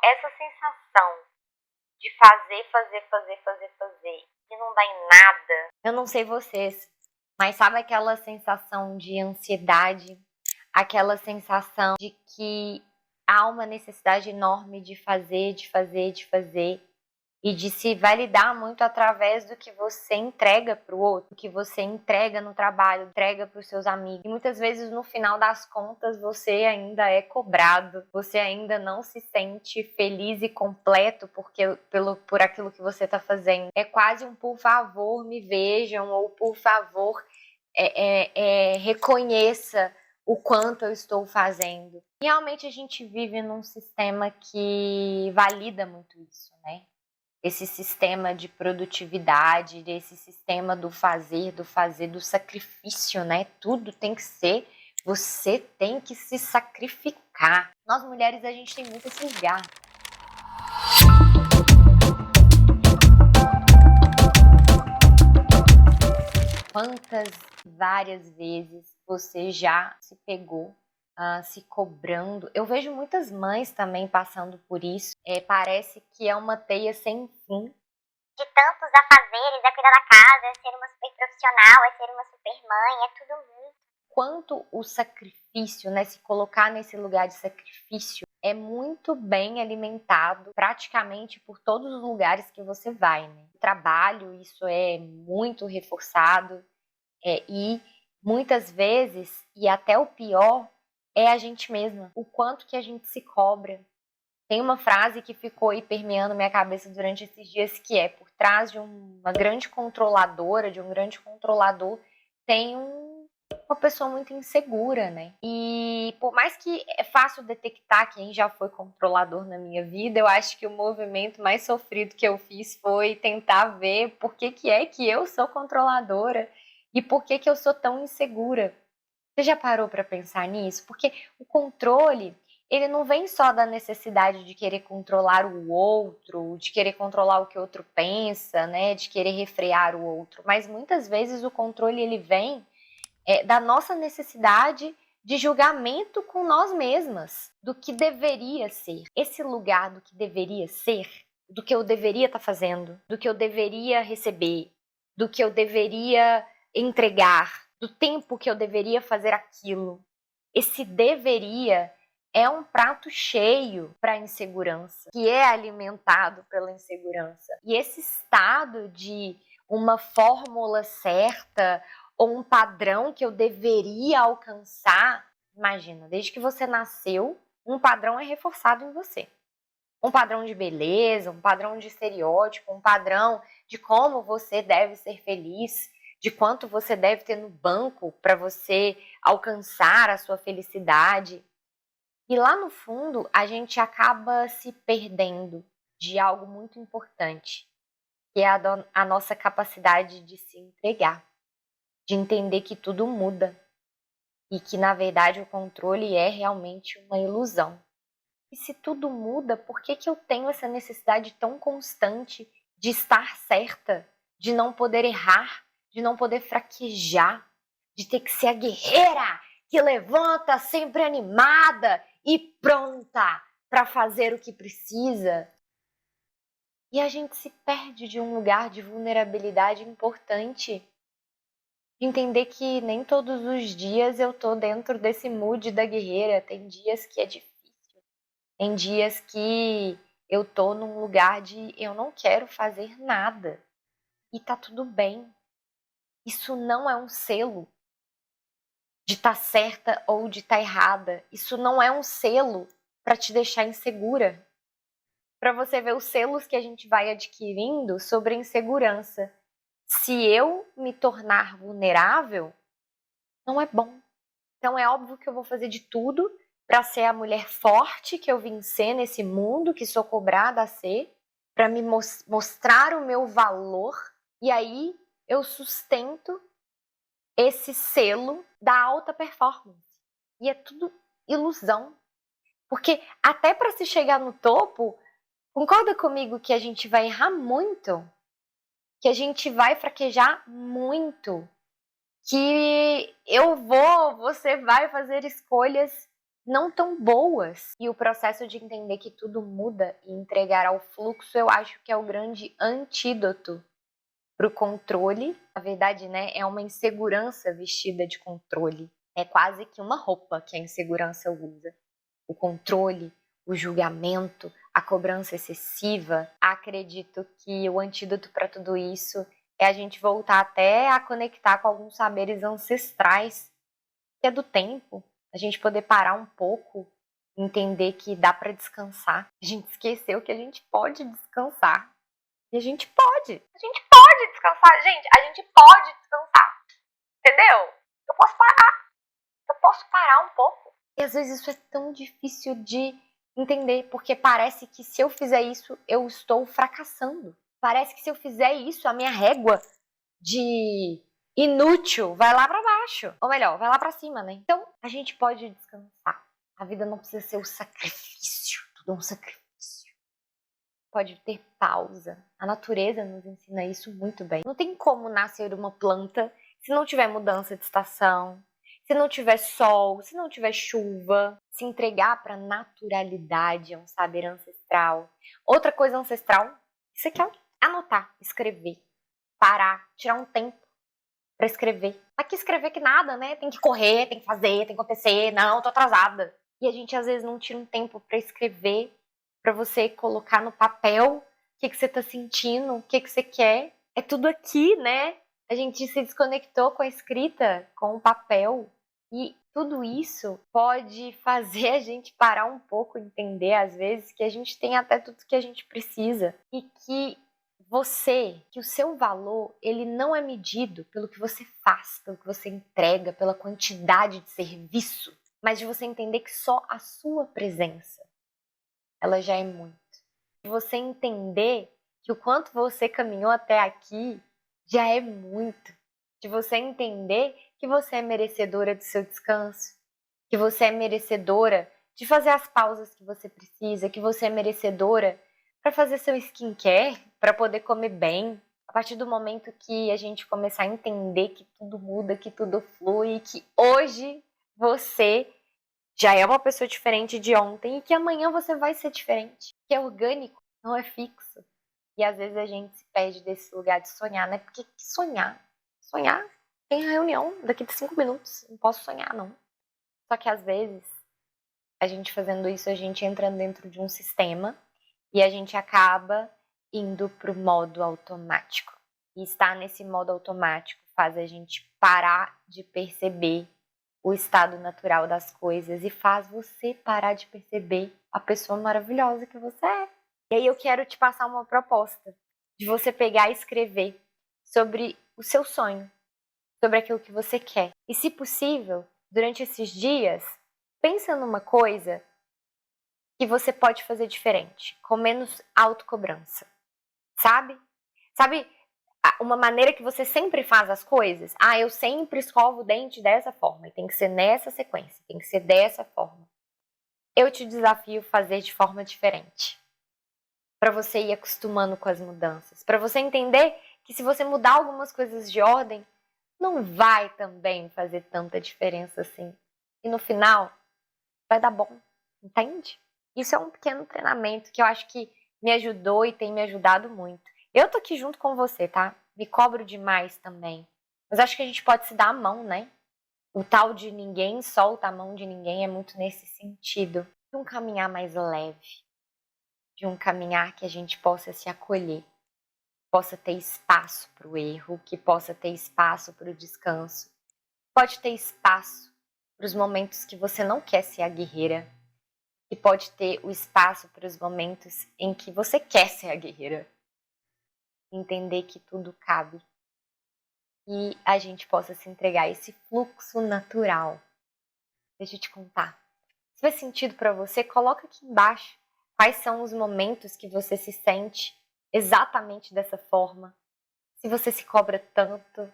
Essa sensação de fazer e não dá em nada. Eu não sei vocês, mas sabe aquela sensação de ansiedade? Aquela sensação de que há uma necessidade enorme de fazer e de se validar muito através do que você entrega para o outro, do que você entrega no trabalho, entrega para os seus amigos. E muitas vezes, no final das contas, você ainda é cobrado, você ainda não se sente feliz e completo por aquilo que você está fazendo. É quase um por favor, me vejam, ou por favor, reconheça o quanto eu estou fazendo. Realmente a gente vive num sistema que valida muito isso, né? Esse sistema de produtividade, desse sistema do fazer, do sacrifício, né? Tudo tem que ser, você tem que se sacrificar. Nós mulheres, a gente tem muito esse lugar. Várias vezes você já se pegou se cobrando? Eu vejo muitas mães também passando por isso. Parece que é uma teia sem fim. De tantos afazeres, é cuidar da casa, é ser uma super profissional, é ser uma super mãe, é tudo muito. Quanto o sacrifício, né, se colocar nesse lugar de sacrifício, é muito bem alimentado praticamente por todos os lugares que você vai, né? O trabalho, isso é muito reforçado. E muitas vezes, e até o pior, é a gente mesma. O quanto que a gente se cobra. Tem uma frase que ficou aí permeando minha cabeça durante esses dias, que é: por trás de uma grande controladora, de um grande controlador, tem uma pessoa muito insegura, né? E por mais que é fácil detectar quem já foi controlador na minha vida, eu acho que o movimento mais sofrido que eu fiz foi tentar ver por que é que eu sou controladora e por que eu sou tão insegura. Você já parou para pensar nisso? Porque o controle, ele não vem só da necessidade de querer controlar o outro, de querer controlar o que o outro pensa, né? De querer refrear o outro. Mas muitas vezes o controle, ele vem da nossa necessidade de julgamento com nós mesmas, do que deveria ser. Esse lugar do que deveria ser, do que eu deveria estar fazendo, do que eu deveria receber, do que eu deveria entregar, do tempo que eu deveria fazer aquilo. Esse deveria é um prato cheio para a insegurança, que é alimentado pela insegurança. E esse estado de uma fórmula certa ou um padrão que eu deveria alcançar, imagina, desde que você nasceu, um padrão é reforçado em você. Um padrão de beleza, um padrão de estereótipo, um padrão de como você deve ser feliz, de quanto você deve ter no banco para você alcançar a sua felicidade. E lá no fundo, a gente acaba se perdendo de algo muito importante, que é a nossa capacidade de se entregar, de entender que tudo muda e que, na verdade, o controle é realmente uma ilusão. E se tudo muda, por que eu tenho essa necessidade tão constante de estar certa, de não poder errar, de não poder fraquejar, de ter que ser a guerreira que levanta sempre animada e pronta para fazer o que precisa? E a gente se perde de um lugar de vulnerabilidade importante. Entender que nem todos os dias eu tô dentro desse mood da guerreira. Tem dias que é difícil. Tem dias que eu tô num lugar de eu não quero fazer nada. E tá tudo bem. Isso não é um selo de estar certa ou de estar errada. Isso não é um selo para te deixar insegura. Para você ver os selos que a gente vai adquirindo sobre a insegurança. Se eu me tornar vulnerável, não é bom. Então é óbvio que eu vou fazer de tudo para ser a mulher forte que eu vim ser nesse mundo, que sou cobrada a ser, para me mostrar o meu valor. E aí eu sustento esse selo da alta performance. E é tudo ilusão. Porque até para se chegar no topo, concorda comigo que a gente vai errar muito? Que a gente vai fraquejar muito? Que você vai fazer escolhas não tão boas. E o processo de entender que tudo muda e entregar ao fluxo, eu acho que é o grande antídoto para o controle. Na verdade, né, é uma insegurança vestida de controle. É quase que uma roupa que a insegurança usa. O controle, o julgamento, a cobrança excessiva. Acredito que o antídoto para tudo isso é a gente voltar até a conectar com alguns saberes ancestrais, que é do tempo. A gente poder parar um pouco, entender que dá para descansar. A gente esqueceu que a gente pode descansar. E a gente pode. A gente pode descansar, gente. A gente pode descansar. Entendeu? Eu posso parar. Eu posso parar um pouco. E às vezes isso é tão difícil de entender, porque parece que se eu fizer isso, eu estou fracassando. Parece que se eu fizer isso, a minha régua de inútil vai lá pra baixo. Ou melhor, vai lá pra cima, né? Então, a gente pode descansar. A vida não precisa ser o sacrifício. Tudo é um sacrifício. Pode ter pausa. A natureza nos ensina isso muito bem. Não tem como nascer uma planta se não tiver mudança de estação, se não tiver sol, se não tiver chuva. Se entregar para a naturalidade é um saber ancestral. Outra coisa ancestral, isso aqui é anotar, escrever, parar, tirar um tempo para escrever. Aqui escrever que nada, né? Tem que correr, tem que fazer, tem que acontecer. Não, tô atrasada. E a gente às vezes não tira um tempo para escrever, para você colocar no papel o que você tá sentindo, o que você quer. É tudo aqui, né? A gente se desconectou com a escrita, com o papel. E tudo isso pode fazer a gente parar um pouco, entender às vezes que a gente tem até tudo que a gente precisa e que o seu valor, ele não é medido pelo que você faz, pelo que você entrega, pela quantidade de serviço, mas de você entender que só a sua presença, ela já é muito. De você entender que o quanto você caminhou até aqui já é muito. De você entender que você é merecedora do seu descanso, que você é merecedora de fazer as pausas que você precisa, que você é merecedora para fazer seu skincare, para poder comer bem. A partir do momento que a gente começar a entender que tudo muda, que tudo flui, que hoje você já é uma pessoa diferente de ontem e que amanhã você vai ser diferente. Que é orgânico, não é fixo. E às vezes a gente se perde desse lugar de sonhar, né? Porque que sonhar? Sonhar? Tem reunião daqui de 5 minutos. Não posso sonhar, não. Só que às vezes, a gente fazendo isso, a gente entra dentro de um sistema e a gente acaba indo pro modo automático. E estar nesse modo automático faz a gente parar de perceber o estado natural das coisas e faz você parar de perceber a pessoa maravilhosa que você é. E aí eu quero te passar uma proposta de você pegar e escrever sobre o seu sonho, sobre aquilo que você quer. E se possível, durante esses dias, pensa numa coisa que você pode fazer diferente, com menos autocobrança. Sabe? Sabe uma maneira que você sempre faz as coisas? Ah, eu sempre escovo o dente dessa forma. E tem que ser nessa sequência. Tem que ser dessa forma. Eu te desafio a fazer de forma diferente. Para você ir acostumando com as mudanças. Para você entender que se você mudar algumas coisas de ordem, não vai também fazer tanta diferença assim. E no final, vai dar bom. Entende? Isso é um pequeno treinamento que eu acho que me ajudou e tem me ajudado muito. Eu tô aqui junto com você, tá? Me cobro demais também. Mas acho que a gente pode se dar a mão, né? O tal de ninguém solta a mão de ninguém é muito nesse sentido. De um caminhar mais leve. De um caminhar que a gente possa se acolher. Possa ter espaço para o erro, que possa ter espaço para o descanso. Pode ter espaço para os momentos que você não quer ser a guerreira. E pode ter o espaço para os momentos em que você quer ser a guerreira. Entender que tudo cabe. E a gente possa se entregar a esse fluxo natural. Deixa eu te contar. Se faz sentido para você, coloca aqui embaixo quais são os momentos que você se sente exatamente dessa forma. Se você se cobra tanto,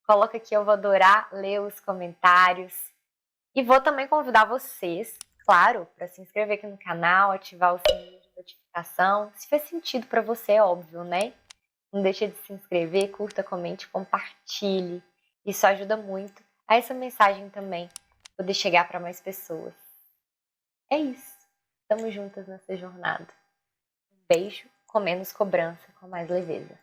coloca aqui, eu vou adorar ler os comentários. E vou também convidar vocês, claro, para se inscrever aqui no canal, ativar o sininho de notificação. Se faz sentido para você, é óbvio, né? Não deixe de se inscrever, curta, comente, compartilhe. Isso ajuda muito a essa mensagem também poder chegar para mais pessoas. É isso. Estamos juntas nessa jornada. Um beijo, com menos cobrança, com mais leveza.